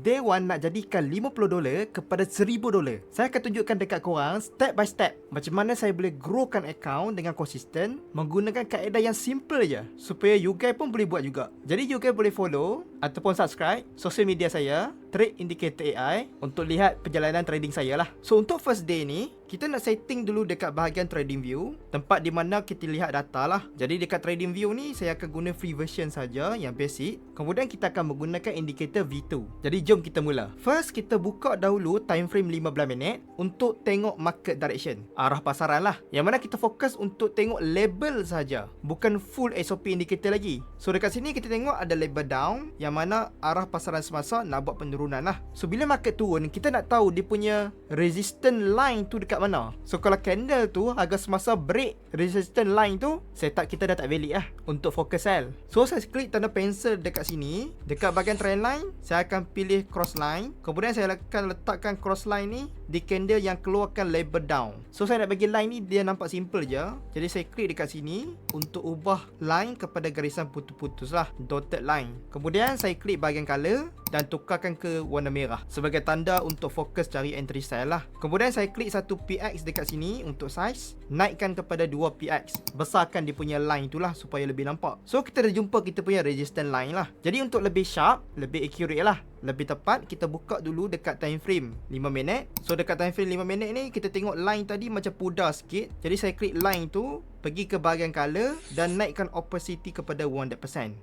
day 1 nak jadikan $50 kepada $1000. Saya akan tunjukkan dekat korang step by step macam mana saya boleh growkan account dengan konsisten menggunakan kaedah yang simple je, supaya you guys pun boleh buat juga. Jadi you guys boleh follow ataupun subscribe sosial media saya, Trade Indicator AI, untuk lihat perjalanan trading saya lah. So untuk first day ni, kita nak setting dulu dekat bahagian trading view, tempat di mana kita lihat data lah. Jadi dekat trading view ni, saya akan guna free version saja yang basic. Kemudian kita akan menggunakan indikator V2. Jadi jom kita mula. First, kita buka dahulu time frame 15 minit untuk tengok market direction, arah pasaran lah. Yang mana kita fokus untuk tengok label saja, bukan full SOP indicator lagi. So dekat sini kita tengok ada label down, yang mana arah pasaran semasa nak buat penurunan lah. So bila market turun, kita nak tahu dia punya resistance line tu dekat mana. So kalau candle tu harga semasa break resistance line tu, setup kita dah tak valid lah untuk focus sell. So saya klik tanda pencil dekat sini, dekat bahagian trend line, saya akan pilih cross line. Kemudian saya akan letakkan cross line ni di candle yang keluarkan label down. So saya nak bagi line ni dia nampak simple je. Jadi saya klik dekat sini untuk ubah line kepada garisan putus-putus lah, dotted line. Kemudian saya klik bahagian color dan tukarkan ke warna merah sebagai tanda untuk fokus cari entry sell lah. Kemudian saya klik 1 px dekat sini untuk size, naikkan kepada 2 px, besarkan dia punya line itulah supaya lebih nampak. So kita dah jumpa kita punya resistance line lah. Jadi untuk lebih sharp, lebih accurate lah, lebih tepat, kita buka dulu dekat time frame 5 minit. So dekat time frame 5 minit ni, kita tengok line tadi macam pudar sikit. Jadi saya klik line tu, pergi ke bahagian color dan naikkan opacity kepada 100%.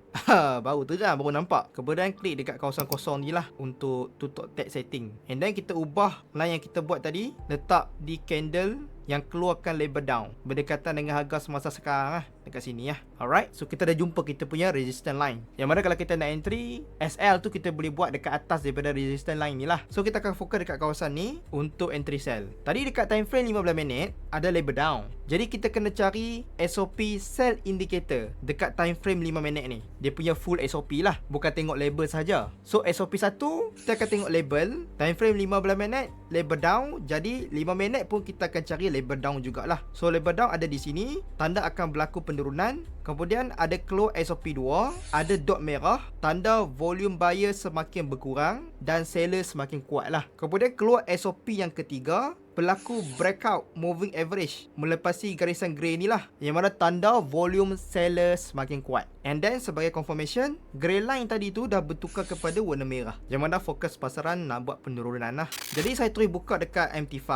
Baru tu dah, baru nampak. Kemudian klik dekat kawasan kosong ni lah untuk tutup tag setting. And then kita ubah line yang kita buat tadi, letak di candle yang keluarkan label down, berdekatan dengan harga semasa sekarang lah, dekat sini lah. Alright, so kita dah jumpa kita punya resistance line, yang mana kalau kita nak entry SL tu, kita boleh buat dekat atas daripada resistance line ni lah. So kita akan fokus dekat kawasan ni untuk entry sell. Tadi dekat time frame 15 minit ada label down, jadi kita kena cari SOP sell indicator dekat time frame 5 minit ni. Dia punya full SOP lah, bukan tengok label saja. So SOP 1, kita akan tengok label, time frame 15 minit label down. Jadi 5 minit pun kita akan cari label down jugalah. So label down ada di sini, tanda akan berlaku penurunan. Kemudian ada close SOP 2, ada dot merah, tanda volume buyer semakin berkurang dan seller semakin kuat lah. Kemudian keluar SOP yang ketiga, berlaku breakout moving average melepasi garisan grey ni lah, yang mana tanda volume seller semakin kuat. And then sebagai confirmation, grey line tadi tu dah bertukar kepada warna merah, yang mana fokus pasaran nak buat penurunan lah. Jadi saya terus buka dekat MT5,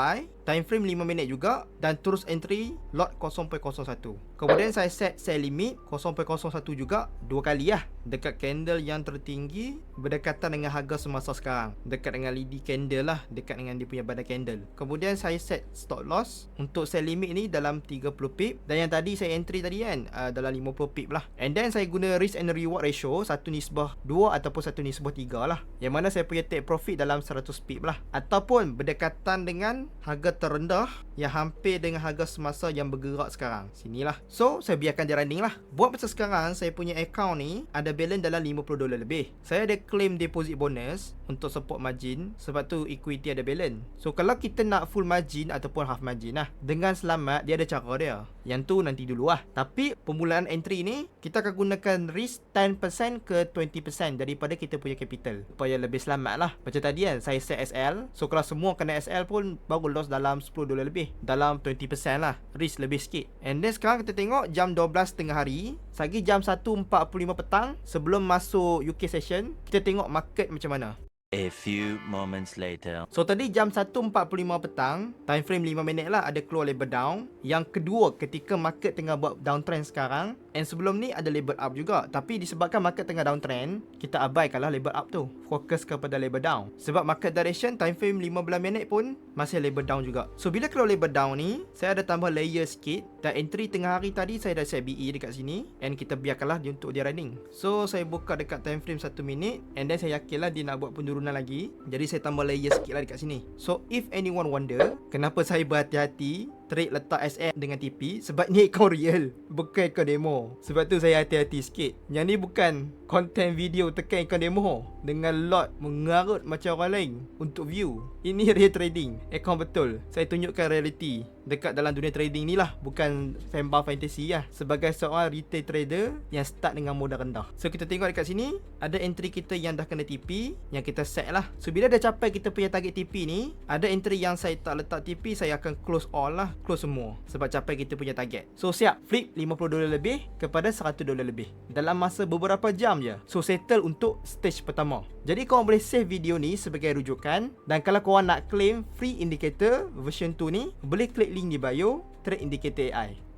time frame 5 minit juga, dan terus entry lot 0.01. Kemudian saya set sell limit 0.01 juga, 2 kali lah, dekat candle yang tertinggi berdekatan dengan harga semasa sekarang, dekat dengan leading candle lah, dekat dengan dia punya badan candle. Kemudian saya set stop loss untuk sell limit ni dalam 30 pip, dan yang tadi saya entry tadi kan, dalam 50 pip lah. And then saya guna risk and reward ratio 1:2 ataupun 1:3 lah, yang mana saya punya take profit dalam 100 pip lah, ataupun berdekatan dengan harga terendah yang hampir dengan harga semasa yang bergerak sekarang, sinilah. So saya biarkan dia running lah. Buat macam sekarang, saya punya account ni ada balance dalam $50 lebih. Saya ada claim deposit bonus untuk support margin, sebab tu equity ada balance. So kalau kita nak full margin ataupun half margin lah, dengan selamat, dia ada cara dia. Yang tu nanti dulu lah. Tapi permulaan entry ni, kita akan gunakan risk 10% ke 20% daripada kita punya capital, supaya lebih selamat lah. Macam tadi kan, saya set SL. So kalau semua kena SL pun baru loss dalam $10 lebih, dalam 20% lah, risk lebih sikit. And then sekarang kita tengok jam 12 tengah hari, sagi jam 1.45 petang sebelum masuk UK session. Kita tengok market macam mana. A few moments later. So tadi jam 1.45 petang, time frame 5 minit lah, ada keluar label down. Yang kedua, ketika market tengah buat downtrend sekarang, and sebelum ni ada label up juga. Tapi disebabkan market tengah downtrend, kita abaikanlah label up tu, fokus kepada label down. Sebab market direction time frame 15 minit pun masih label down juga. So bila keluar label down ni, saya ada tambah layer sikit. Dan entry tengah hari tadi saya dah set BE dekat sini, and kita biarkanlah dia untuk dia running. So saya buka dekat time frame 1 minit, and then saya yakinlah dia nak buat penurunan lagi. Jadi saya tambah layer sikit lah dekat sini. So if anyone wonder kenapa saya berhati-hati trade letak SM dengan TP, sebab ni account real, bukan account demo. Sebab tu saya hati-hati sikit. Yang ni bukan konten video tekan account demo dengan lot mengarut macam orang lain untuk view. Ini real trading, account betul. Saya tunjukkan reality. dekat dalam dunia trading ni lah, bukan fanbar fantasy lah. Sebagai seorang retail trader yang start dengan modal rendah. So kita tengok dekat sini, ada entry kita yang dah kena TP, yang kita set lah. So bila dah capai kita punya target TP ni, ada entry yang saya tak letak TP, saya akan close all lah, close semua sebab capai kita punya target. So siap flip $50 lebih kepada $100 lebih dalam masa beberapa jam je. So settle untuk stage pertama. Jadi korang boleh save video ni sebagai rujukan, dan kalau korang nak claim free indicator version 2 ni, boleh klik link di bio Trade Indicator AI.